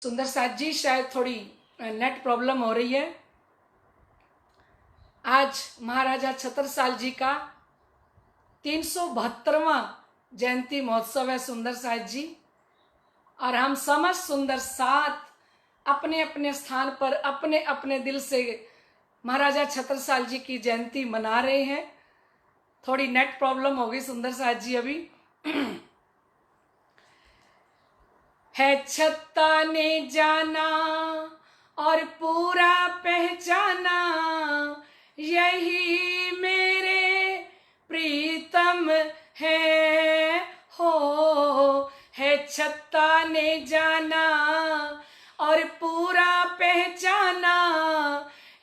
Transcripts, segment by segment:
सुंदर साथ जी शायद थोड़ी नेट प्रॉब्लम हो रही है। आज महाराजा छत्रसाल जी का 372वां जयंती महोत्सव है सुंदर साथ जी, और हम समस्त सुंदर साथ अपने अपने स्थान पर अपने अपने दिल से महाराजा छत्रसाल जी की जयंती मना रहे हैं। थोड़ी नेट प्रॉब्लम हो गई सुंदर साथ जी अभी। है छत्ता ने जाना और पूरा पहचाना, यही मेरे प्रीतम है हो। है छत्ता ने जाना और पूरा पहचाना,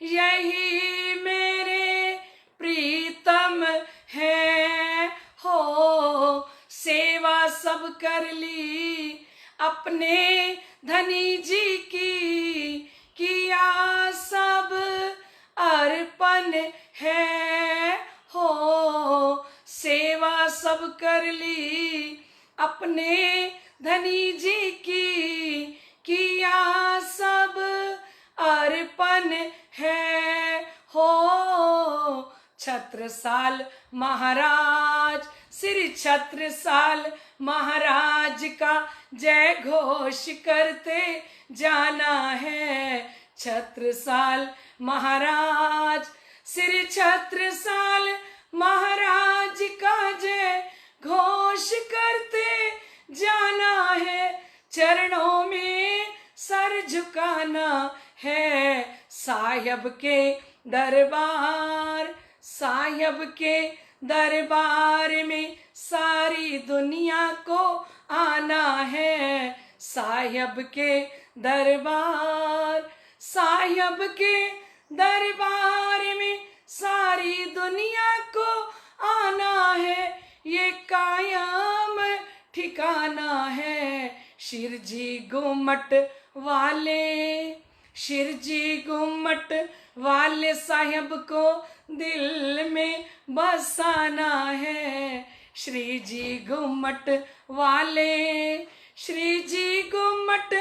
यही मेरे प्रीतम है हो। सेवा सब कर ली अपने धनी जी की, किया सब अर्पण है हो। सेवा सब कर ली अपने धनी जी की, किया सब अर्पण है हो। छत्रसाल महाराज श्री छत्रसाल महाराज का जय घोष करते जाना है। छत्रसाल महाराज श्री छत्रसाल महाराज का जय घोष करते जाना है। चरणों में सर झुकाना है, साहिब के दरबार, साहिब के दरबार में सारी दुनिया को आना है। साहिब के दरबार, साहिब के दरबार में सारी दुनिया को आना है। ये कायम ठिकाना है शिरजी गुम्मट वाले, शिरजी गुम्मट वाले साहिब को दिल में बसाना है। श्री जी गुम्मट वाले, श्री जी गुम्मट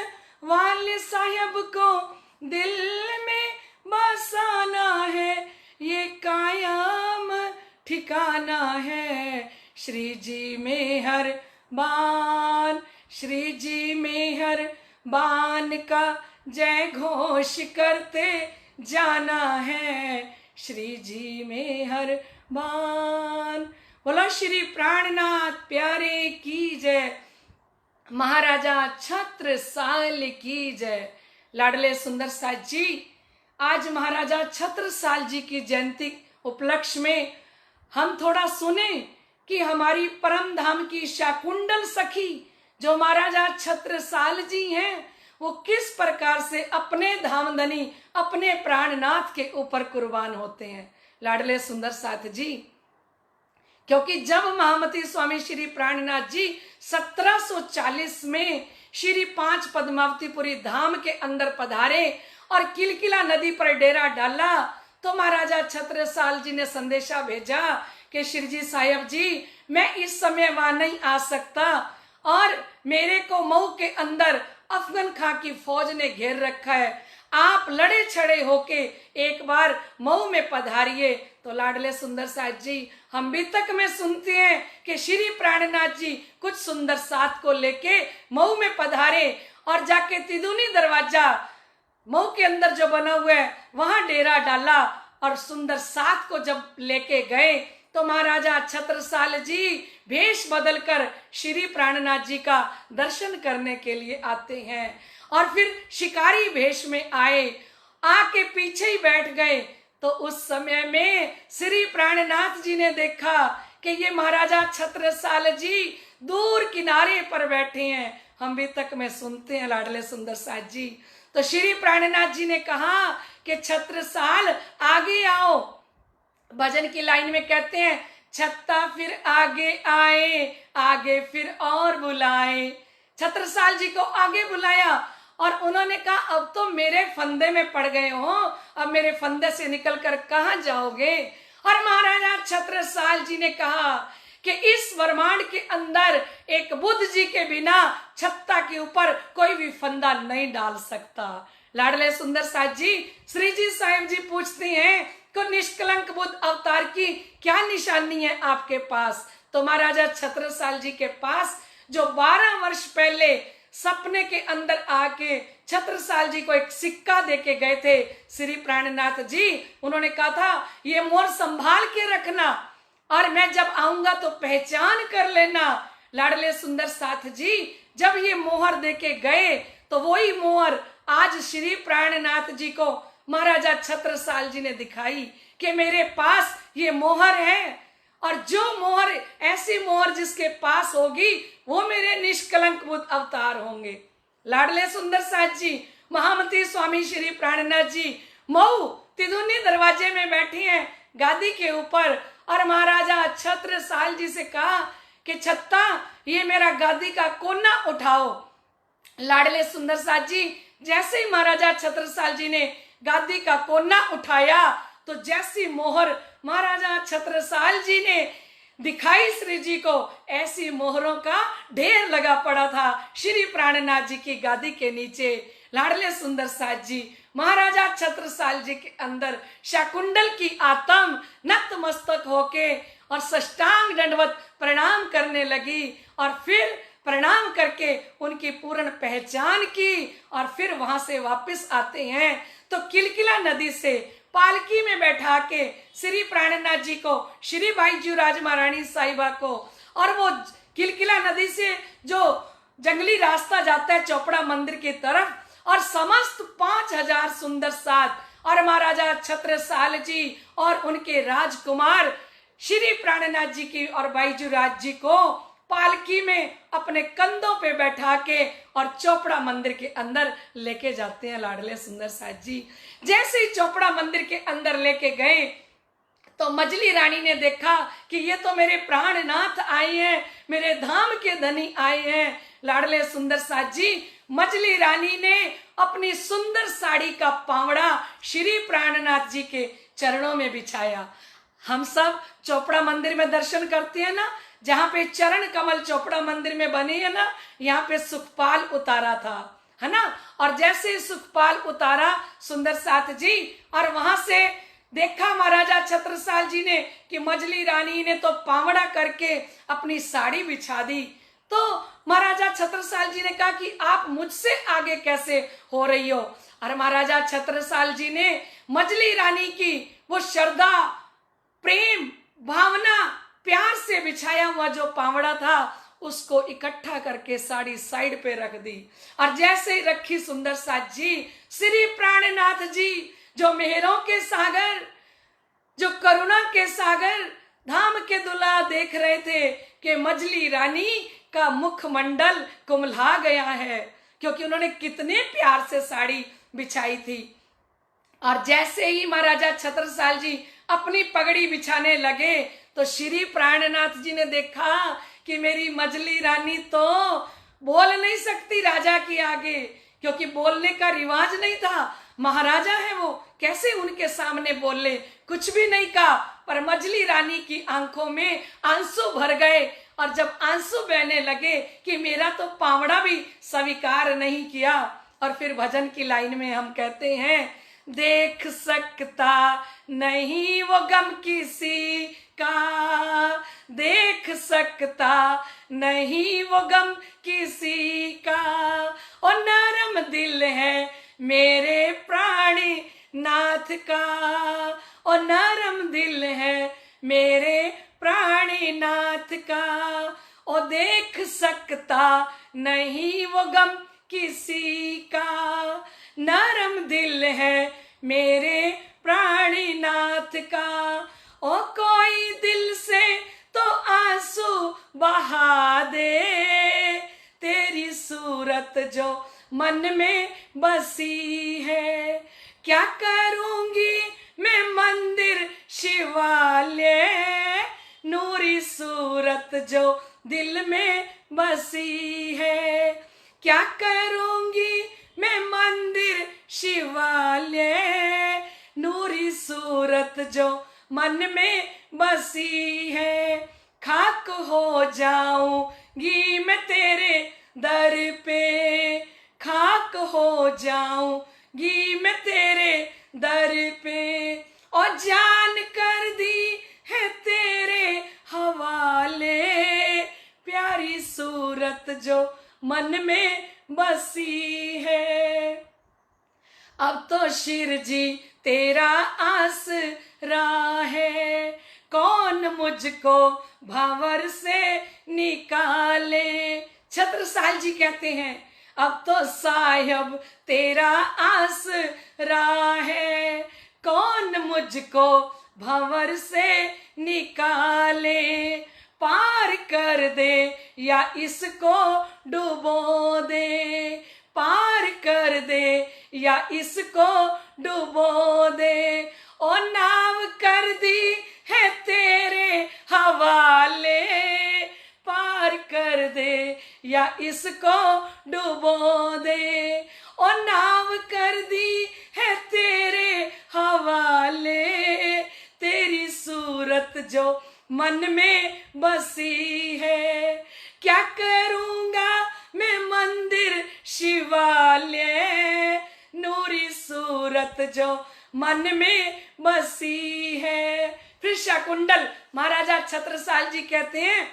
वाले साहिब को दिल में बसाना है। ये कायम ठिकाना है श्री जी मेहर बान, श्री जी मेहर बान का जय घोष करते जाना है। श्री जी मेहर बान। बोलो श्री प्राणनाथ प्यारे की जय, महाराजा छत्रसाल की जय। लाडले सुंदर साथ जी, आज महाराजा छत्रसाल जी की जयंती उपलक्ष्य में हम थोड़ा सुने कि हमारी परम धाम की शाकुंडल सखी जो महाराजा छत्रसाल जी हैं, वो किस प्रकार से अपने धामधनी अपने प्राणनाथ के ऊपर कुर्बान होते हैं। लाडले सुंदर साथ जी, क्योंकि जब महामती स्वामी श्री प्राणनाथ जी 1740 में श्री 5 पद्मावतीपुरी धाम के अंदर पधारे और किलकिला नदी पर डेरा डाला, तो महाराजा छत्रसाल जी ने संदेशा भेजा कि श्री जी साहिब जी, मैं इस समय वहां नहीं आ सकता और मेरे को मऊ के अंदर अफगन खां की फौज ने घेर रखा है, आप लड़े छड़े होके एक बार मऊ में पधारिए। तो लाडले सुंदर साथ जी, हम भी तक में सुनते हैं कि श्री प्राणनाथ जी कुछ सुंदर साथ को लेके मऊ में पधारे और जाके तिदुनी दरवाजा मऊ के अंदर जो बना हुआ है वहां डेरा डाला, और सुंदर साथ को जब लेके गए तो महाराजा छत्रसाल जी भेष बदलकर श्री प्राणनाथ जी का दर्शन करने के लिए आते हैं, और फिर शिकारी भेष में आए, आके पीछे ही बैठ गए। तो उस समय में श्री प्राणनाथ जी ने देखा कि ये महाराजा छत्रसाल जी दूर किनारे पर बैठे हैं। हम भी तक में सुनते हैं लाडले सुंदर साथ जी। तो श्री प्राणनाथ जी ने कहा कि छत्रसाल आगे आओ। भजन की लाइन में कहते हैं, छत्ता फिर आगे आए, आगे फिर और बुलाए। छत्रसाल जी को आगे बुलाया और उन्होंने कहा, अब तो मेरे फंदे में पड़ गए हो, अब मेरे फंदे से निकलकर कहाँ जाओगे। और महाराजा छत्रसाल जी ने कहा कि इस ब्रह्मांड के अंदर एक बुद्ध जी के बिना छत्ता के ऊपर कोई भी फंदा नहीं डाल सकता। लाडले सुंदर साथ जी श्री जी साहिब जी पूछती हैं कि निष्कलंक बुद्ध अवतार की क्या निशानी है आपके पास? तो महाराजा छत्रसाल जी के पास जो 12 वर्ष पहले सपने के अंदर आके छत्रसाल जी को एक सिक्का देके गए थे श्री प्राणनाथ जी, उन्होंने कहा था ये मोहर संभाल के रखना और मैं जब आऊंगा तो पहचान कर लेना। लाडले सुंदर साथ जी जब ये मोहर देके गए तो वही मोहर आज श्री प्राणनाथ जी को महाराजा छत्रसाल जी ने दिखाई कि मेरे पास ये मोहर है, और जो मोहर ऐसी मोहर जिसके पास होगी वो मेरे निष्कलंक बुद्ध अवतार होंगे। लाडले सुंदर साथ जी महामती स्वामी श्री प्राणनाथ जी मऊ तिदुनी दरवाजे में बैठी हैं गादी के ऊपर, और महाराजा छत्रसाल जी से कहा कि छत्ता ये मेरा गादी का कोना उठाओ। लाडले सुंदर साथ जी जैसे ही महाराजा छत्रसाल जी ने गादी का कोना उठाया तो जैसी मोहर महाराजा छत्रसाल जी ने दिखाई श्री जी को, ऐसी मोहरों का ढेर लगा पड़ा था श्री प्राणनाथ जी की गादी के नीचे। लाडले सुंदर साथ जी महाराजा छत्रसाल जी के अंदर शाकुंडल की आत्म नतमस्तक होके और साष्टांग दंडवत प्रणाम करने लगी, और फिर प्रणाम करके उनकी पूर्ण पहचान की, और फिर वहां से वापस आते हैं तो किलकिला नदी से पालकी में बैठा के श्री प्राणनाथ जी को, श्री बाईजू राज महारानी साहिबा को, और वो किलकिला नदी से जो जंगली रास्ता जाता है चोपड़ा मंदिर की तरफ, और समस्त 5000 सुंदर साथ और महाराजा छत्रसाल जी और उनके राजकुमार श्री प्राणनाथ जी की और बाईजू राज जी को पालकी में अपने कंधों पे बैठा के और चोपड़ा मंदिर के अंदर लेके जाते हैं। लाडले सुंदर साथ जी जैसे ही चोपड़ा मंदिर के अंदर लेके गए तो मजली रानी ने देखा कि ये तो मेरे प्राणनाथ आए हैं, मेरे धाम के धनी आए हैं। लाडले सुंदर साथ जी मजली रानी ने अपनी सुंदर साड़ी का पावड़ा श्री प्राणनाथ जी के चरणों में बिछाया। हम सब चोपड़ा मंदिर में दर्शन करते हैं ना, जहाँ पे चरण कमल चोपड़ा मंदिर में बने है ना, यहाँ पे सुखपाल उतारा था, है ना। और जैसे सुखपाल उतारा सुंदर साथ जी, और वहां से देखा महाराजा छत्रसाल जी ने कि मजली रानी ने तो पावड़ा करके अपनी साड़ी बिछा दी, तो महाराजा छत्रसाल जी ने कहा कि आप मुझसे आगे कैसे हो रही हो। और महाराजा छत्रसाल जी ने मजली रानी की वो श्रद्धा, प्रेम, भावना, प्यार से बिछाया हुआ जो पावड़ा था उसको इकट्ठा करके साड़ी साइड पे रख दी। और जैसे ही रखी सुंदर साथ जी, श्री प्राणनाथ जी जो मेहरों के सागर, जो करुणा के सागर, धाम के दुल्हा देख रहे थे कि मजली रानी का मुखमंडल कुम्हला गया है, क्योंकि उन्होंने कितने प्यार से साड़ी बिछाई थी। और जैसे ही महाराजा छत्रसाल जी अपनी पगड़ी बिछाने लगे तो श्री प्राणनाथ जी ने देखा कि मेरी मजली रानी तो बोल नहीं सकती राजा के आगे, क्योंकि बोलने का रिवाज नहीं था। महाराजा है वो, कैसे उनके सामने बोले, कुछ भी नहीं कहा। पर मजली रानी की आंखों में आंसू भर गए, और जब आंसू बहने लगे कि मेरा तो पावड़ा भी स्वीकार नहीं किया। और फिर भजन की लाइन में हम कहते हैं, देख सकता नहीं वो गम किसी का, देख सकता नहीं वो गम किसी का, और नरम दिल है मेरे प्राणी नाथ का, और नरम दिल है मेरे प्राणी नाथ का, और देख सकता नहीं वो गम किसी का, नरम दिल है मेरे प्राणी नाथ का। ओ कोई दिल से तो आंसू बहा दे, तेरी सूरत जो मन में बसी है। क्या करूंगी मैं मंदिर शिवालय, नूरी सूरत जो दिल में बसी है। क्या करूंगी मैं मंदिर शिवालय, नूरी सूरत जो मन में बसी है। खाक हो जाऊंगी मैं तेरे दर पे, खाक हो जाऊंगी मैं तेरे दर पे, और जान कर दी है तेरे हवाले, प्यारी सूरत जो मन में बसी है। अब तो शिर जी तेरा आसरा है, कौन मुझको भंवर से निकाले। छत्रसाल जी कहते हैं अब तो साहिब तेरा आसरा है, कौन मुझको भंवर से निकाले, पार कर दे या इसको डुबो दे, पार कर दे या इसको डुबो दे, ओ नाव कर दी है तेरे हवाले, पार कर दे या इसको डुबो दे, ओ नाव कर दी है तेरे हवाले, तेरी सूरत जो मन में बसी है। क्या करूंगा मैं मंदिर शिवालय, नूरी सूरत जो मन में बसी है। फिर शाकुंतल महाराजा छत्रसाल जी कहते हैं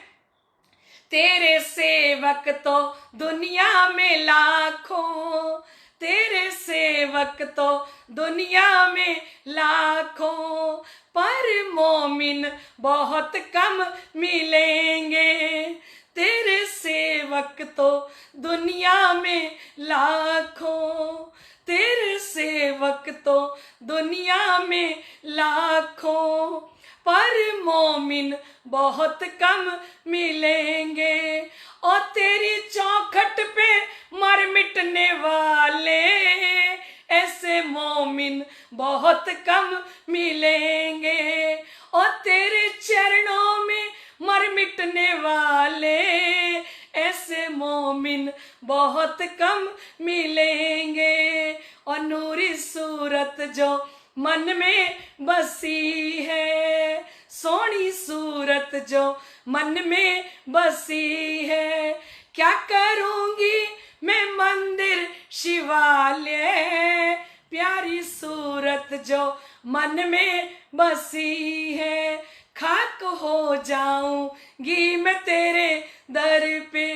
तेरे सेवक तो दुनिया में लाखों, तेरे सेवक तो दुनिया में लाखों, पर मोमिन बहुत कम मिलेंगे, तेरे सेवक तो दुनिया में लाखों, तेरे सेवक तो दुनिया में लाखों, पर मोमिन बहुत कम मिलेंगे, और तेरी चौखट पे मर मिटने वाले ऐसे मोमिन बहुत कम मिलेंगे, और तेरे चरणों में मर मिटने वाले ऐसे मोमिन बहुत कम मिलेंगे, और नूरी सूरत जो मन में बसी है, सोनी सूरत जो मन में बसी है। क्या करूंगी मैं मंदिर शिवालय, प्यारी सूरत जो मन में बसी है, खाक हो जाऊंगी मैं तेरे दर पे।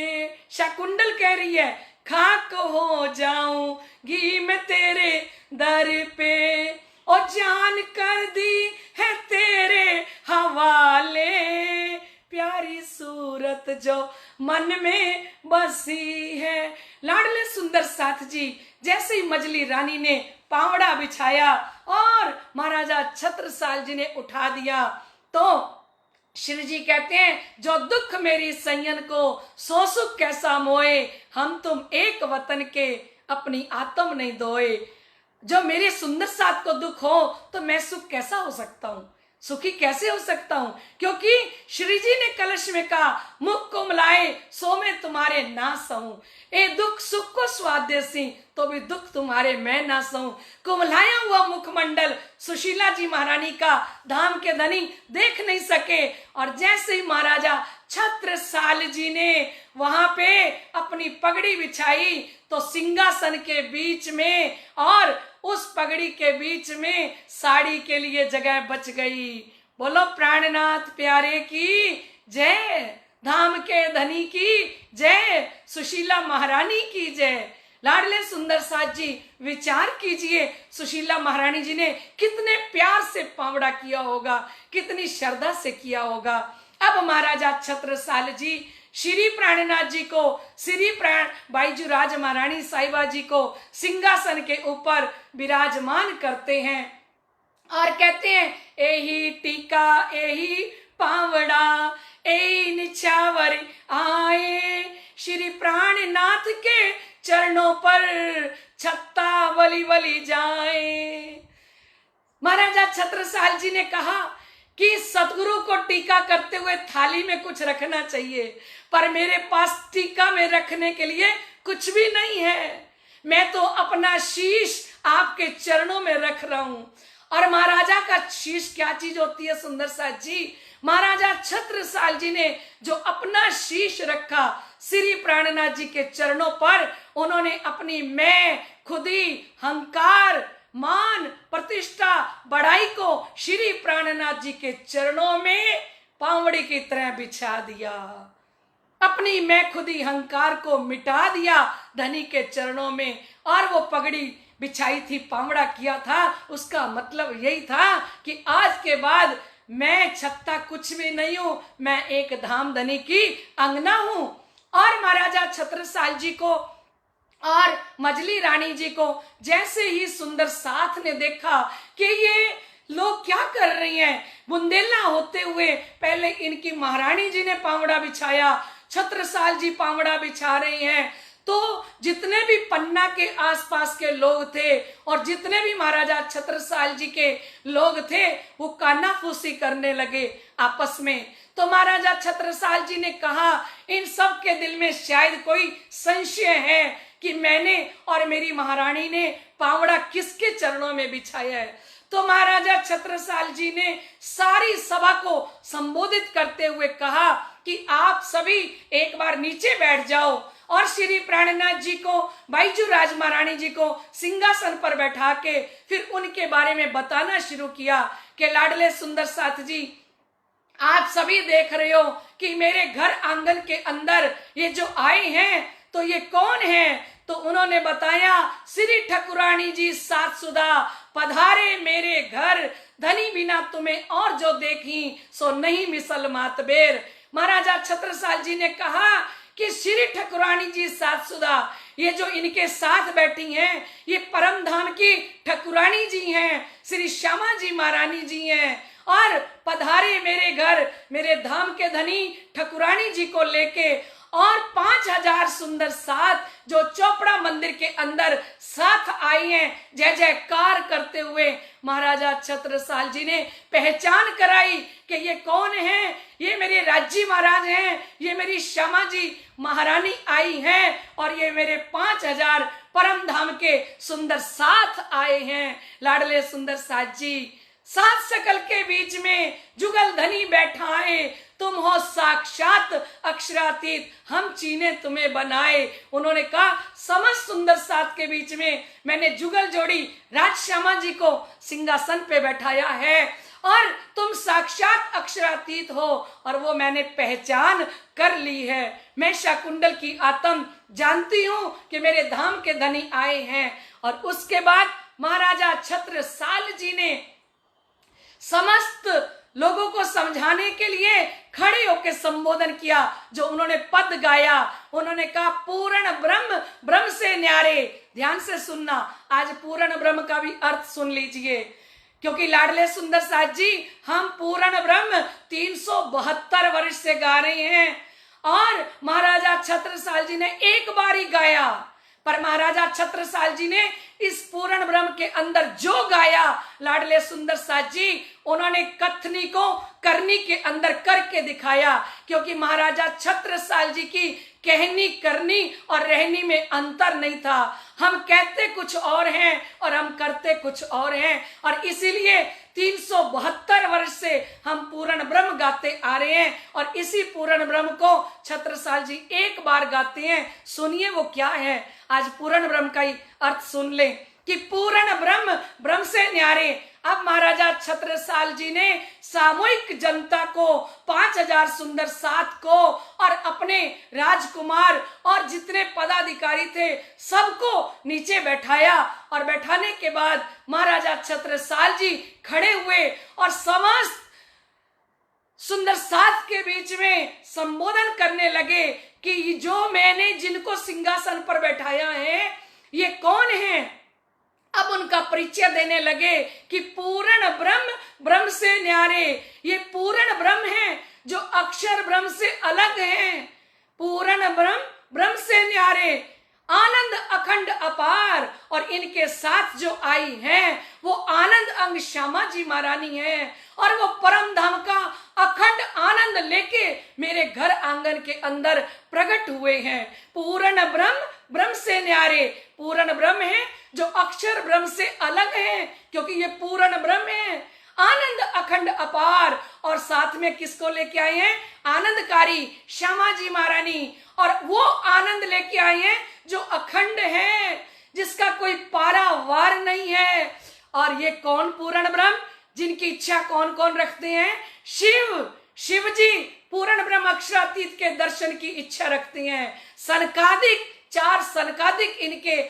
शाकुंतल कह रही है खाक हो जाऊंगी मैं तेरे दर पे, और जान कर दी है तेरे हवाले, प्यारी सूरत जो मन में बसी है। लाडले सुंदर साथ जी जैसे ही मजली रानी ने पावड़ा बिछाया और महाराजा छत्रसाल जी ने उठा दिया, तो श्री जी कहते हैं जो दुख मेरी सैयन को सो सुख कैसा मोए, हम तुम एक वतन के अपनी आत्म नहीं दोए। जो मेरे सुंदर साथ को दुख हो तो मैं सुख कैसा हो सकता हूँ, सुखी कैसे हो सकता हूं, क्योंकि श्री जी ने कलश में कहा मुख को मिलाए सो मैं तुम्हारे ना सहूं, ए दुख सुख को स्वाद देसी तो भी दुख तुम्हारे मैं ना सहूं। कुमलाया हुआ मुखमंडल सुशीला जी महारानी का धाम के धनी देख नहीं सके, और जैसे ही महाराजा छत्रसाल जी ने वहां पे अपनी पगड़ी बिछाई तो सिंहासन के बीच में और उस पगड़ी के बीच में साड़ी के लिए जगह बच गई। बोलो प्राणनाथ प्यारे की जय, धाम के धनी की जय, सुशीला महारानी की जय। लाडले सुंदर साथ जी विचार कीजिए, सुशीला महारानी जी ने कितने प्यार से पावड़ा किया होगा, कितनी श्रद्धा से किया होगा। अब महाराजा छत्रसाल जी श्री प्राणनाथ जी को, श्री प्राण बाईजू राज महारानी साहिबा जी को सिंहासन के ऊपर विराजमान करते हैं और कहते हैं एही टीका एही पावड़ा एही निछावर आए, श्री प्राणनाथ के चरणों पर छत्ता बलि बलि जाए। महाराजा छत्रसाल जी ने कहा कि सतगुरु को टीका करते हुए थाली में कुछ रखना चाहिए, पर मेरे पास टीका में रखने के लिए कुछ भी नहीं है। मैं तो अपना शीश आपके चरणों में रख रहा हूं और महाराजा का शीश क्या चीज होती है सुंदर साथ जी? महाराजा छत्रसाल जी ने जो अपना शीश रखा श्री प्राणनाथ जी के चरणों पर, उन्होंने अपनी मैं, खुदी, हंकार, मान, प्रतिष्ठा, बड़ाई को श्री प्राणनाथ जी के चरणों में पावड़ी की तरह बिछा दिया। अपनी मैं, खुदी, हंकार को मिटा दिया धनी के चरणों में। और वो पगड़ी बिछाई थी, पावड़ा किया था, उसका मतलब यही था कि आज के बाद मैं छत्ता कुछ भी नहीं हूं, मैं एक धाम धनी की अंगना हूं। और महाराजा छत्रसाल जी को और मजली रानी जी को जैसे ही सुंदर साथ ने देखा कि ये लोग क्या कर रही हैं, बुंदेला होते हुए पहले इनकी महारानी जी ने पावड़ा बिछाया, छत्रसाल जी पावड़ा बिछा रही हैं, तो जितने भी पन्ना के आसपास के लोग थे और जितने भी महाराजा छत्रसाल जी के लोग थे वो कानाफूसी करने लगे आपस में। तो महाराजा छत्रसाल जी ने कहा, इन सब के दिल में शायद कोई संशय है कि मैंने और मेरी महारानी ने पावड़ा किसके चरणों में बिछाया है। तो महाराजा छत्रसाल जी ने सारी सभा को संबोधित करते हुए कहा कि आप सभी एक बार नीचे बैठ जाओ, और श्री प्राणनाथ जी को, बाईजू राज महारानी जी को सिंहासन पर बैठा के फिर उनके बारे में बताना शुरू किया कि लाडले सुंदर साथ जी, आप सभी देख रहे हो कि मेरे घर आंगन के अंदर ये जो आए हैं तो ये कौन है? तो उन्होंने बताया, श्री ठकुरानी जी सातसुदा पधारे मेरे घर, धनी बिना तुम्हें और जो देखी सो नहीं मिसल मातबेर। महाराजा छत्रसाल जी ने कहा कि श्री ठकुरानी जी सातसुदा, ये जो इनके साथ बैठी हैं ये परम धाम की ठकुरानी जी हैं, श्री श्यामा जी महारानी जी हैं, और पधारे मेरे घर मेरे धाम के धनी ठकुरानी जी को लेके, और 5000 सुंदर साथ जो चोपड़ा मंदिर के अंदर साथ आई हैं, जय जयकार करते हुए महाराजा छत्रसाल जी ने पहचान कराई कि ये कौन है, ये मेरे राज्य महाराज हैं, ये मेरी श्यामा जी महारानी आई हैं, और ये मेरे 5000 परम धाम के सुंदर साथ आए हैं। लाडले सुंदर साथ जी, सात सकल के बीच में जुगल धनी बैठा है, तुम हो साक्षात अक्षरातीत, हम चीने तुम्हें बनाए। उन्होंने कहा, समस्त सुंदर सात के बीच में मैंने जुगल जोड़ी राज श्यामा जी को सिंहासन पे बैठाया है, और तुम साक्षात अक्षरातीत हो, और वो मैंने पहचान कर ली है। मैं शाकुंडल की आत्म जानती हूं कि मेरे धाम के धनी आए हैं। और उसके बाद महाराजा छत्रसाल जी ने समस्त लोगों को समझाने के लिए खड़े होकर संबोधन किया। जो उन्होंने पद गाया, उन्होंने कहा, पूर्ण ब्रह्म ब्रह्म से न्यारे। ध्यान से सुनना, आज पूर्ण ब्रह्म का भी अर्थ सुन लीजिए, क्योंकि लाडले सुंदर साथ जी, हम पूर्ण ब्रह्म 372 वर्ष से गा रहे हैं, और महाराजा छत्रसाल जी ने एक बार ही गाया, पर महाराजा छत्रसाल जी ने इस पूर्ण ब्रह्म के अंदर जो गाया, लाडले सुंदर साथ जी उन्होंने कथनी को करनी के अंदर करके दिखाया। क्योंकि महाराजा छत्रसाल जी की कहनी, करनी और रहनी में अंतर नहीं था। हम कहते कुछ और हैं और हम करते कुछ और हैं, और इसीलिए 372 वर्ष से हम पूर्ण ब्रह्म गाते आ रहे हैं, और इसी पूर्ण ब्रह्म को छत्रसाल जी एक बार गाते हैं। सुनिए वो क्या है, आज पूर्ण ब्रह्म का ही अर्थ सुन ले कि पूर्ण ब्रह्म ब्रह्म से न्यारे। अब महाराजा छत्रसाल जी ने सामूहिक जनता को, 5000 सुंदर साथ को, और अपने राजकुमार और जितने पदाधिकारी थे सबको नीचे बैठाया, और बैठाने के बाद महाराजा छत्रसाल जी खड़े हुए और समस्त सुंदर साथ के बीच में संबोधन करने लगे कि जो मैंने जिनको सिंहासन पर बैठाया है ये कौन है। अब उनका परिचय देने लगे कि पूर्ण ब्रह्म ब्रह्म से न्यारे, ये पूर्ण ब्रह्म है जो अक्षर ब्रह्म से अलग है। पूर्ण ब्रह्म ब्रह्म से न्यारे, आनंद अखंड अपार, और इनके साथ जो आई हैं वो आनंद अंग श्यामा जी महारानी है, और वो परम धाम का अखंड आनंद लेके मेरे घर आंगन के अंदर प्रकट हुए हैं। पूर्ण ब्रह्म ब्रह्म से न्यारे। पूर्ण ब्रह्म है जो अक्षर ब्रह्म से अलग है, क्योंकि ये पूर्ण ब्रह्म है, आनंद अखंड अपार। और साथ में किसको लेके आए हैं? आनंदकारी श्यामा जी महारानी। और वो आनंद लेके आए हैं जो अखंड है, जिसका कोई पारावार नहीं है। और ये कौन पूर्ण ब्रह्म? जिनकी इच्छा कौन कौन रखते हैं? शिव जी पूर्ण ब्रह्म अक्षरातीत के दर्शन की इच्छा रखते हैं। सनकादिक, 4 सनकादिक इनके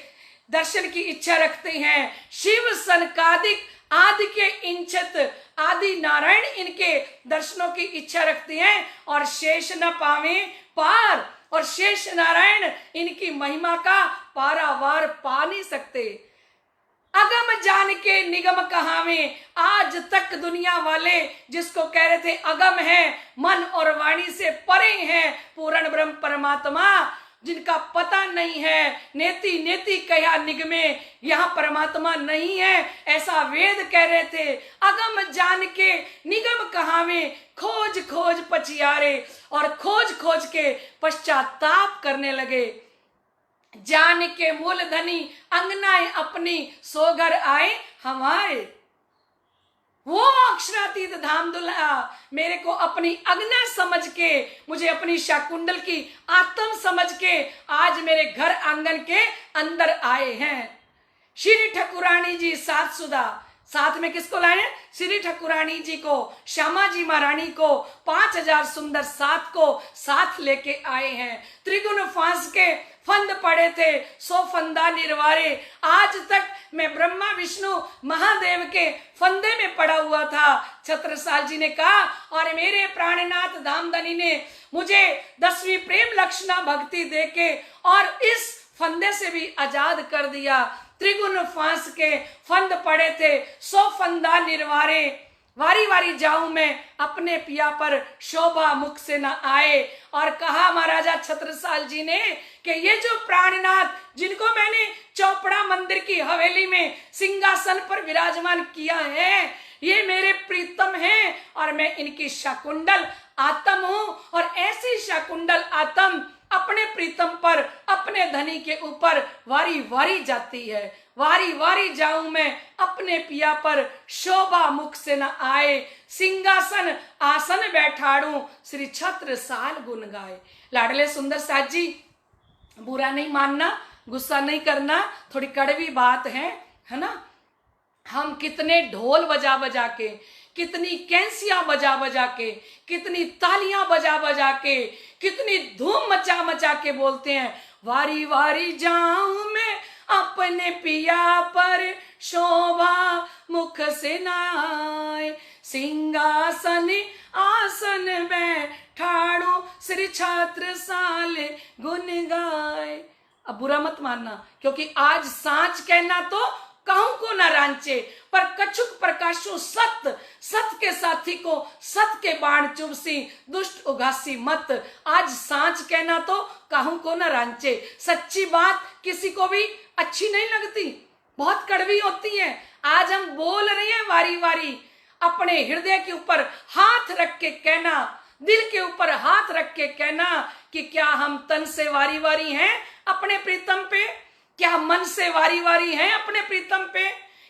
दर्शन की इच्छा रखते हैं। शिव सनकादिक आदि के इंचत आदि नारायण इनके दर्शनों की इच्छा रखते हैं। और शेष न पावे पार, और शेष नारायण इनकी महिमा का पारावार पा नहीं सकते। अगम जान के निगम कहावे, आज तक दुनिया वाले जिसको कह रहे थे अगम है, मन और वाणी से परे हैं पूर्ण ब्रह्म परमात्मा, जिनका पता नहीं है, नेति नेति कया निगमे, यहाँ परमात्मा नहीं है ऐसा वेद कह रहे थे। अगम जान के निगम कहावे, खोज खोज पछियारे, और खोज खोज के पश्चाताप करने लगे। जान के मूल धनी अंगनाएं अपनी, सो घर आए हमारे। वो अक्षरातीत धाम दुल्हा मेरे को अपनी अग्ना समझ के, मुझे अपनी शाकुंडल की आत्म समझ के आज मेरे घर आंगन के अंदर आए हैं। श्री ठाकुरानी जी सातसुदा, साथ में किसको लाए? श्री ठाकुरानी जी को, श्यामा जी महारानी को, 5000 सुंदर साथ को साथ लेके आए हैं। त्रिगुण फांस के फंद पड़े थे, 100 फंदा निर्वारे। आज तक मैं ब्रह्मा विष्णु महादेव के फंदे में पड़ा हुआ था। छत्रसाल जी ने कहा, और मेरे प्राणनाथ धामधनी ने मुझे 10वीं प्रेम लक्षणा भक्ति देके और इस फंदे से भी आजाद कर दिया। त्रिगुण फांस के फंद पड़े थे, 100 फंदा निर्वारे। वारी वारी जाऊं मैं अपने पिया पर, शोभा मुख से न आए। और कहा महाराजा छत्रसाल जी ने कि ये जो प्राणनाथ जिनको मैंने चौपड़ा मंदिर की हवेली में सिंहासन पर विराजमान किया है, ये मेरे प्रीतम हैं और मैं इनकी शाकुंडल आत्म हूं। और ऐसी शाकुंडल आत्म अपने प्रीतम पर, अपने धनी के ऊपर वारी वारी जाती है। वारी वारी जाऊं मैं अपने पिया पर, शोभा मुख से न आए। सिंहासन आसन बैठाड़ू, श्री छत्रसाल गुण गाए। लाडले सुंदर साथ जी, बुरा नहीं मानना, गुस्सा नहीं करना, थोड़ी कड़वी बात है ना। हम कितने ढोल बजा बजा के, कितनी कैंसियां बजा बजा के, कितनी तालियां बजा बजा के, कितनी धूम मचा मचा के बोलते हैं, वारी वारी जाऊं मैं अपने पिया पर, शोभा मुख से न आए। सिंहासन आसन बैठाड़ो, श्री छत्रसाल गुण गाए। अब बुरा मत मानना, क्योंकि आज सांच कहना तो कहूं को न रांचे, पर कछुक प्रकाशु सत्य, सत्य के साथी को सत्य के बाण चुभसी, दुष्ट उघासी मत। आज सांच कहना तो कहूं को न रांचे। सच्ची बात किसी को भी अच्छी नहीं लगती, बहुत कड़वी होती है। आज हम बोल रहे हैं वारी वारी, अपने हृदय के ऊपर हाथ रख के कहना, दिल के ऊपर हाथ रख के कहना कि क्या हम तन से वारी वारी हैं अपने प्रीतम पे, क्या मन से वारी वारी हैं अपने प्रीतम पे,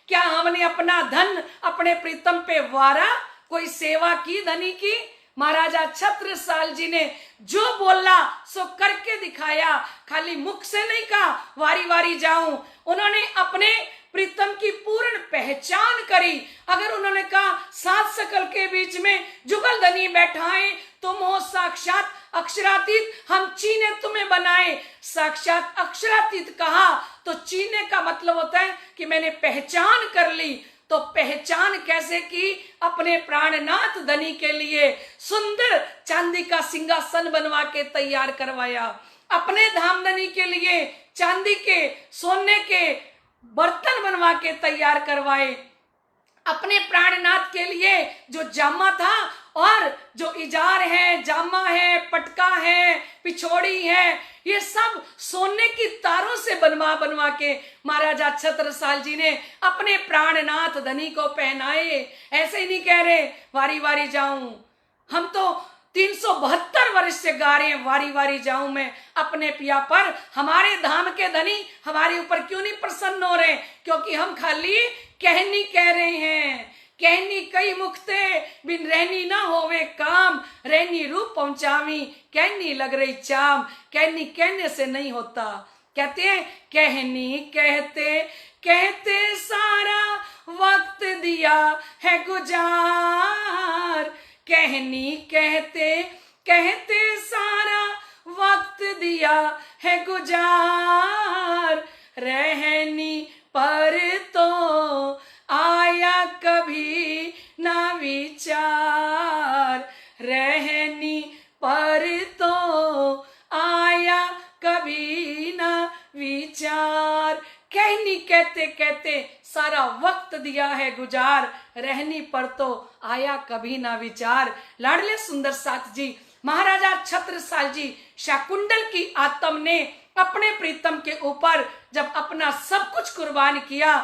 क्या हमने अपना धन अपने प्रीतम पे वारा, कोई सेवा की धनी की। महाराजा छत्रसाल जी ने जो बोला सो करके दिखाया, खाली मुख से नहीं कहा वारी वारी जाऊं। उन्होंने अपने प्रीतम की पूर्ण पहचान करी। अगर उन्होंने कहा 7 सकल के बीच में जुगल धनी बैठाए, तुम हो साक्षात अक्षरातीत, हम चीने तुम्हें बनाए। साक्षात अक्षरातीत कहा तो चीने का मतलब होता है कि मैंने पहचान कर ली। तो पहचान कैसे की? अपने प्राणनाथ धनी के लिए सुंदर चांदी का सिंहासन बनवा के तैयार करवाया, अपने धामधनी के लिए चांदी के सोने के बर्तन बनवा के तैयार करवाए, अपने प्राणनाथ के लिए जो जामा था और जो इजार है, जामा है, पटका है, पिछोड़ी है, ये सब सोने की तारों से बनवा बनवा के महाराजा छत्रसाल जी ने अपने प्राणनाथ धनी को पहनाए। ऐसे ही नहीं कह रहे वारी वारी जाऊं, हम तो 372 वर्ष से गा रहे हैं, वारी वारी जाऊं मैं अपने पिया पर, हमारे धाम के धनी हमारे ऊपर क्यों नहीं प्रसन्न हो रहे? क्योंकि हम खाली कहनी कह रहे हैं। कहनी कई मुखते बिन रहनी ना होवे काम, रहनी रूप पहुंचावी कहनी लग रही चाम, कहनी कहने से नहीं होता। कहते हैं कहनी कहते कहते सारा वक्त दिया है गुजार, कहनी कहते कहते सारा वक्त दिया है गुजार, रहनी पर तो आया कभी ना विचार, रहनी पर तो आया कभी ना विचार। कहनी कहते कहते सारा वक्त दिया है गुजार, रहनी पर तो आया कभी ना विचार। लाडले सुंदर साथ जी, महाराजा छत्रसाल जी शाकुंतल की आत्म ने अपने प्रीतम के ऊपर जब अपना सब कुछ कुर्बान किया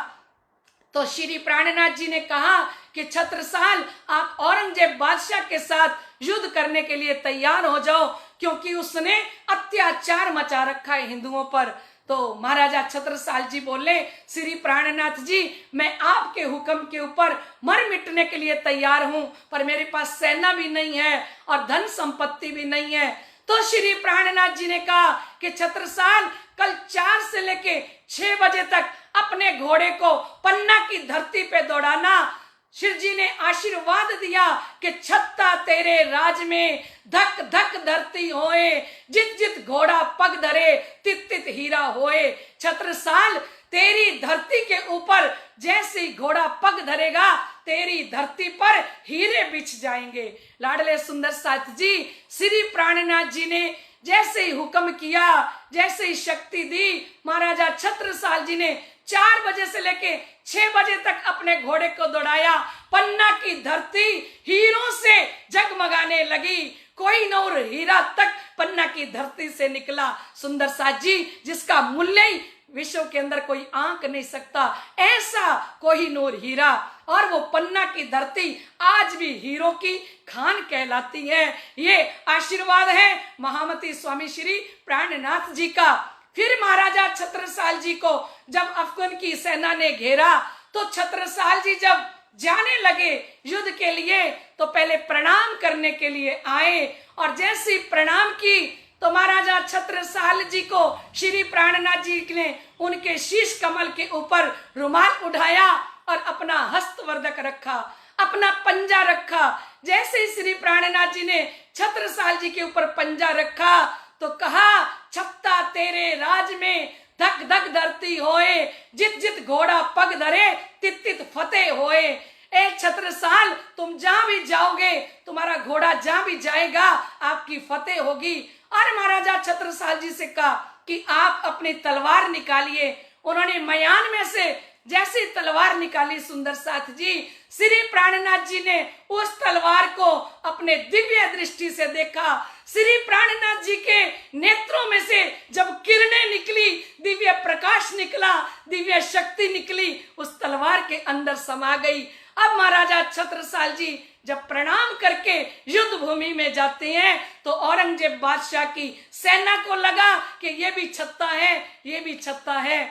तो श्री प्राणनाथ जी ने कहा कि छत्रसाल आप औरंगजेब बादशाह के साथ युद्ध करने के लिए तैयार हो जाओ, क्योंकि उसने अत्याचार मचा रखा है हिंदुओं पर। तो महाराजा छत्रसाल जी बोले, श्री प्राणनाथ जी मैं आपके हुक्म के ऊपर मर मिटने के लिए तैयार हूं, पर मेरे पास सेना भी नहीं है और धन संपत्ति भी नहीं है। तो श्री प्राणनाथ जी ने कहा कि छत्रसाल कल 4 से लेके 6 बजे तक अपने घोड़े को पन्ना की धरती पे दौड़ाना। शिव जी ने आशीर्वाद दिया कि छत्ता तेरे राज में धक धक धरती होए, जित जित घोड़ा पग धरे तित तित हीरा होए। छत्रसाल तेरी धरती के ऊपर जैसे ही घोड़ा पग धरेगा तेरी धरती पर हीरे बिछ जाएंगे। लाडले सुंदर साथ जी, श्री प्राणनाथ जी ने जैसे ही हुक्म किया, जैसे ही शक्ति दी, महाराजा छत्रसाल जी ने 4 बजे से लेके 6 बजे तक अपने घोड़े को दौड़ाया। पन्ना की धरती हीरों से जगमगाने लगी, कोई नूर हीरा तक पन्ना की धरती से निकला। सुंदर साथ जी, जिसका मूल्य ही विश्व के अंदर कोई आंक नहीं सकता, ऐसा कोई नूर हीरा। और वो पन्ना की धरती आज भी हीरो की खान कहलाती है। ये आशीर्वाद है महामती स्वामी श्री प्राणनाथ जी का। फिर महाराजा छत्रसाल जी को जब अफगान की सेना ने घेरा तो छत्रसाल जी जब जाने लगे युद्ध के लिए तो पहले प्रणाम करने के लिए आए, और जैसी प्रणाम की तो महाराजा छत्रसाल जी को श्री प्राणनाथ जी ने उनके शीश कमल के ऊपर रुमाल उठाया और अपना हस्तवर्धक रखा, अपना पंजा रखा। जैसे ही श्री प्राणनाथ जी ने छत्रसाल जी के ऊपर पंजा रखा तो कहा, छत्ता तेरे राज में धक धक धरती होए, जित जित घोड़ा पग धरे तित तित फतेह होए। ए छत्रसाल, तुम जहां भी जाओगे, तुम्हारा घोड़ा जहां भी जाएगा, आपकी फतेह होगी। और महाराजा छत्रसाल जी से कहा कि आप अपनी तलवार निकालिए। उन्होंने मयान में से जैसी तलवार निकाली, सुंदर साथ जी, श्री प्राणनाथ जी ने उस तलवार को अपने दिव्य दृष्टि से देखा। श्री प्राणनाथ जी के नेत्रों में से जब किरणें निकली, दिव्य प्रकाश निकला, दिव्य शक्ति निकली, उस तलवार के अंदर समा गई। अब महाराजा छत्रसाल जी जब प्रणाम करके युद्ध भूमि में जाते हैं तो औरंगजेब बादशाह की सेना को लगा कि ये भी छत्ता है, ये भी छत्ता है,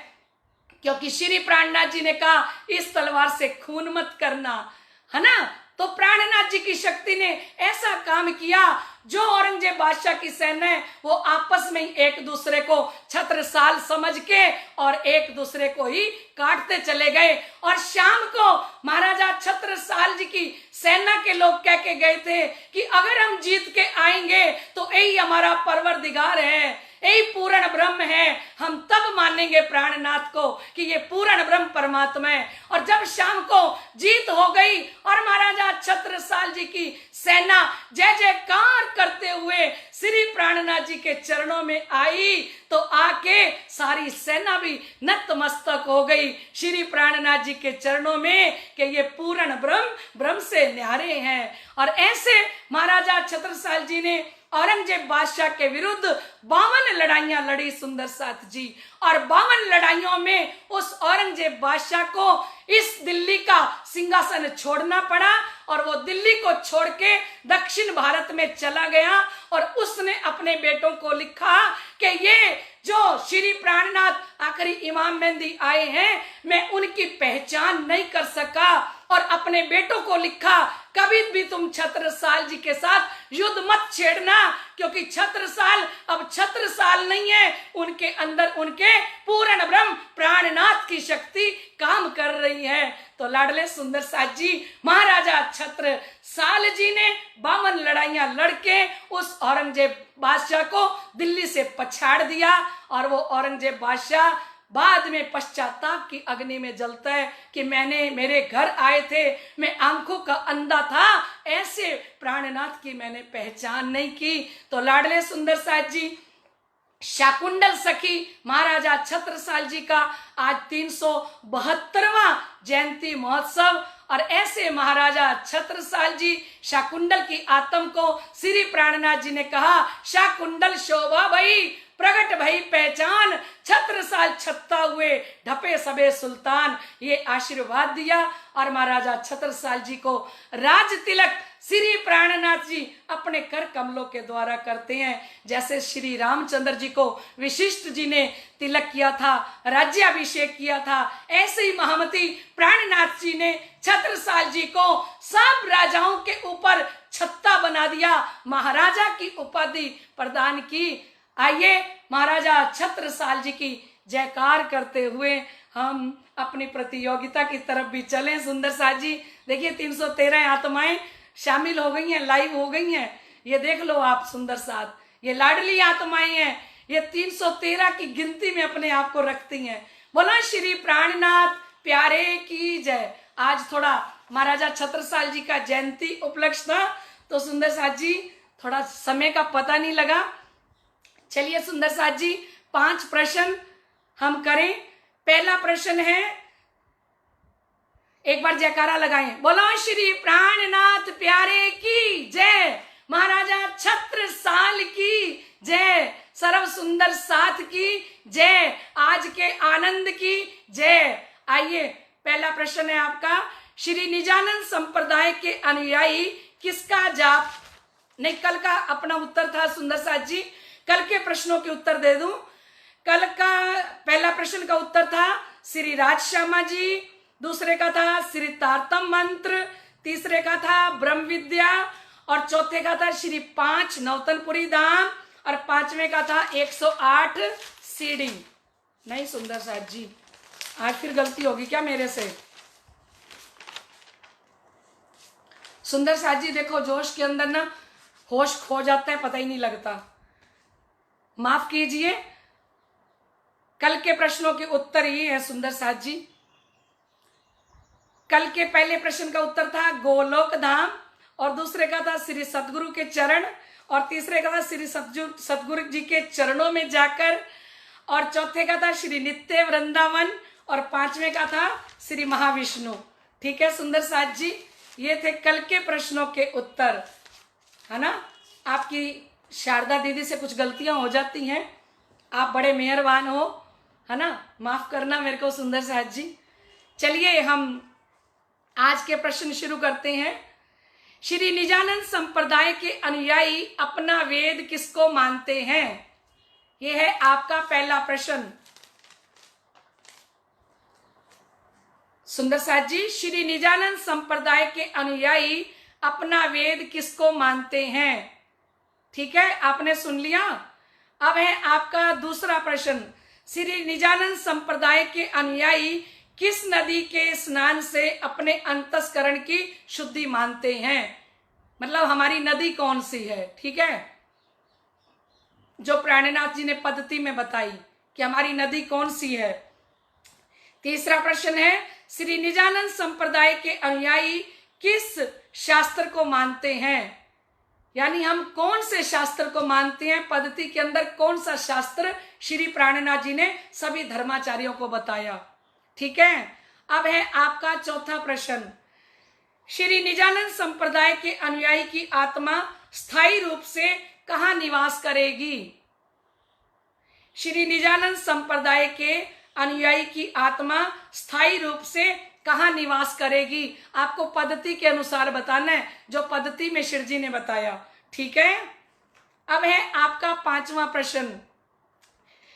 क्योंकि श्री प्राणनाथ जी ने कहा इस तलवार से खून मत करना, है ना। तो प्राणनाथ जी की शक्ति ने ऐसा काम किया, जो औरंगजेब बादशाह की सेना है वो आपस में ही एक दूसरे को छत्रसाल समझ के और एक दूसरे को ही काटते चले गए। और शाम को महाराजा छत्रसाल जी की सेना के लोग कह के गए थे कि अगर हम जीत के आएंगे तो यही हमारा परवरदिगार है, यही पूर्ण ब्रह्म है, हम तब मानेंगे प्राणनाथ को कि ये पूर्ण ब्रह्म परमात्मा है। और जब शाम को जीत हो गई और महाराजा छत्रसाल जी की सेना जय जयकार करते हुए श्री प्राणनाथ जी के चरणों में आई तो आके सारी सेना भी नतमस्तक हो गई श्री प्राणनाथ जी के चरणों में कि ये पूर्ण ब्रह्म से न्यारे हैं। और ऐसे महाराजा छत्रसाल जी ने औरंगजेब बादशाह के विरुद्ध 52 लड़ाइयां लड़ी, सुंदर साथ जी। और 52 लड़ाइयों में उस औरंगजेब बादशाह को इस दिल्ली का सिंहासन छोड़ना पड़ा और वो दिल्ली को छोड़ के दक्षिण भारत में चला गया और उसने अपने बेटों को लिखा कि ये जो श्री प्राणनाथ आखिरी इमाम मेहंदी आए हैं, मैं उनकी पहचान नहीं कर सका। और अपने बेटों को लिखा, कभी भी तुम छत्रसाल जी के साथ युद्ध मत छेड़ना, क्योंकि छत्रसाल अब छत्रसाल नहीं है, उनके अंदर उनके पूर्ण ब्रह्म प्राणनाथ की शक्ति काम कर रही है। तो लाडले सुंदर साथ जी महाराजा छत्रसाल जी ने 52 लड़ाइयां लड़के उस औरंगजेब बादशाह को दिल्ली से पछाड़ दिया और वो औरंगजेब बादशाह बाद में पश्चाताप की अग्नि में जलता है कि मेरे घर आए थे, मैं आंखों का अंधा था, ऐसे प्राणनाथ की मैंने पहचान नहीं की। तो लाडले सुंदर साथ जी शाकुंडल सखी महाराजा छत्रसाल जी का आज 372वां जयंती महोत्सव, और ऐसे महाराजा छत्रसाल जी शाकुंडल की आत्म को श्री प्राणनाथ जी ने कहा, शाकुंडल शोभा भई प्रगट भई पहचान, छत्रसाल छत्ता हुए ढपे सबे सुल्तान, ये आशीर्वाद दिया। और महाराजा छत्रसाल जी को राज तिलक श्री प्राणनाथ जी अपने कर कमलों के द्वारा करते हैं। जैसे श्री रामचंद्र जी को विशिष्ट जी ने तिलक किया था, राज्याभिषेक किया था, ऐसे ही महामती प्राणनाथ जी ने छत्रसाल जी को सब राजाओं के ऊपर छत्ता बना दिया, महाराजा की उपाधि प्रदान की। आइए महाराजा छत्रसाल जी की जयकार करते हुए हम अपनी प्रतियोगिता की तरफ भी चलें। सुंदर साथ जी देखिए 313 आत्माएं शामिल हो गई हैं, लाइव हो गई हैं, ये देख लो आप सुंदर साथ, ये लाडली आत्माएं हैं, ये 313 की गिनती में अपने आप को रखती हैं। बोला श्री प्राणनाथ प्यारे की जय। आज थोड़ा महाराजा छत्रसाल जी का जयंती उपलक्ष्य था, तो सुंदर साथ जी थोड़ा समय का पता नहीं लगा। चलिए सुंदर साथ जी 5 प्रश्न हम करें। पहला प्रश्न है, एक बार जयकारा लगाएं, बोलो श्री प्राणनाथ प्यारे की जय, महाराजा छत्रसाल की जय, सर्व सुंदर साथ की जय, आज के आनंद की जय। आइए पहला प्रश्न है आपका, श्री निजानंद संप्रदाय के अनुयायी किसका जाप, नहीं कल का अपना उत्तर था सुंदर साथ जी, कल के प्रश्नों के उत्तर दे दूं। कल का पहला प्रश्न का उत्तर था श्री राज शर्मा जी, दूसरे का था श्री तारतम मंत्र, तीसरे का था ब्रह्म विद्या, और चौथे का था श्री 5 नौतनपुरी धाम, और 5वें का था 108 सीढ़ी। नहीं सुंदर साथ जी आज फिर गलती होगी क्या मेरे से? सुंदर साथ जी देखो जोश के अंदर ना होश खो जाता है, पता ही नहीं लगता, माफ कीजिए। कल के प्रश्नों के उत्तर ये है सुंदर साथ जी। कल के पहले प्रश्न का उत्तर था गोलोक धाम, और दूसरे का था श्री सतगुरु के चरण, और तीसरे का था श्री सतगुरु जी के चरणों में जाकर, और चौथे का था श्री नित्य वृंदावन, और 5वें का था श्री महाविष्णु। ठीक है सुंदर साथ जी, ये थे कल के प्रश्नों के उत्तर, है ना। आपकी शारदा दीदी से कुछ गलतियां हो जाती हैं, आप बड़े मेहरबान हो, है ना, माफ करना मेरे को सुंदर साथ जी। चलिए हम आज के प्रश्न शुरू करते हैं। श्री निजानंद संप्रदाय के अनुयायी अपना वेद किसको मानते हैं, यह है आपका पहला प्रश्न। सुंदर साथ जी, श्री निजानंद संप्रदाय के अनुयायी अपना वेद किसको मानते हैं? ठीक है, आपने सुन लिया। अब है आपका दूसरा प्रश्न, श्री निजानंद संप्रदाय के अनुयायी किस नदी के स्नान से अपने अंतस्करण की शुद्धि मानते हैं, मतलब हमारी नदी कौन सी है। ठीक है, जो प्राणनाथ जी ने पद्धति में बताई कि हमारी नदी कौन सी है। तीसरा प्रश्न है, श्री निजानंद संप्रदाय के अनुयायी किस शास्त्र को मानते हैं, यानी हम कौन से शास्त्र को मानते हैं, पद्धति के अंदर कौन सा शास्त्र श्री प्राणनाथ जी ने सभी धर्माचार्यों को बताया। ठीक है, अब है आपका चौथा प्रश्न, श्री निजानंद संप्रदाय के अनुयायी की आत्मा स्थायी रूप से कहां निवास करेगी। श्री निजानंद संप्रदाय के अनुयायी की आत्मा स्थायी रूप से कहाँ निवास करेगी? आपको पद्धति के अनुसार बताना है, जो पद्धति में शिव जी ने बताया। ठीक है, अब है आपका 5वां प्रश्न।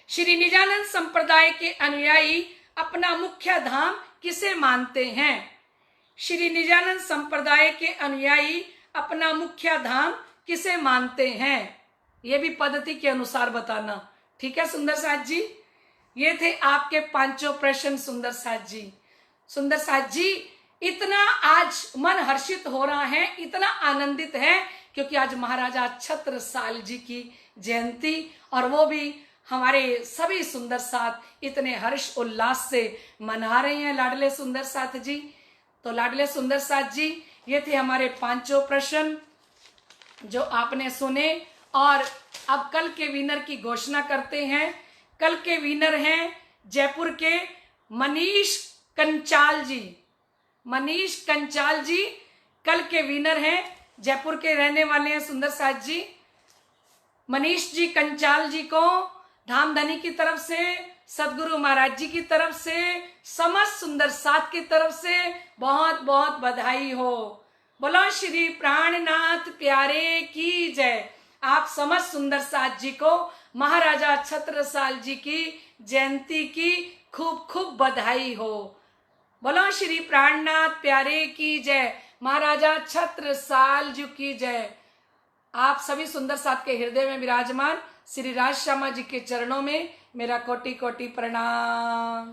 श्री निजानंद संप्रदाय के अनुयायी अपना मुख्य धाम किसे मानते हैं? श्री निजानंद संप्रदाय के अनुयायी अपना मुख्य धाम किसे मानते हैं? यह भी पद्धति के अनुसार बताना। ठीक है सुंदर साथ जी, ये थे आपके 5 प्रश्न। सुंदर साथ जी, सुंदर साथ जी, इतना आज मन हर्षित हो रहा है, इतना आनंदित है, क्योंकि आज महाराजा छत्रसाल जी की जयंती, और वो भी हमारे सभी सुंदर साथ इतने हर्ष उल्लास से मना रहे हैं। लाडले सुंदर साथ जी, तो लाडले सुंदर साथ जी, ये थे हमारे 5 प्रश्न जो आपने सुने। और अब कल के विनर की घोषणा करते हैं। कल के विनर हैं जयपुर के मनीष कंचाल जी। मनीष कंचाल जी कल के विनर हैं, जयपुर के रहने वाले हैं सुंदर साथ जी। मनीष जी कंचाल जी को धामधनी की तरफ से, सदगुरु महाराज जी की तरफ से, समस्त सुंदर साथ की तरफ से बहुत बहुत बधाई हो। बोलो श्री प्राणनाथ प्यारे की जय। आप समस्त सुंदर साथ जी को महाराजा छत्रसाल जी की जयंती की खूब खूब बधाई हो। बोलो श्री प्राणनाथ प्यारे की जय, महाराजा छत्रसाल जी की जय। आप सभी सुंदर साथ के हृदय में विराजमान श्री राज श्यामा जी के चरणों में मेरा कोटि कोटि प्रणाम।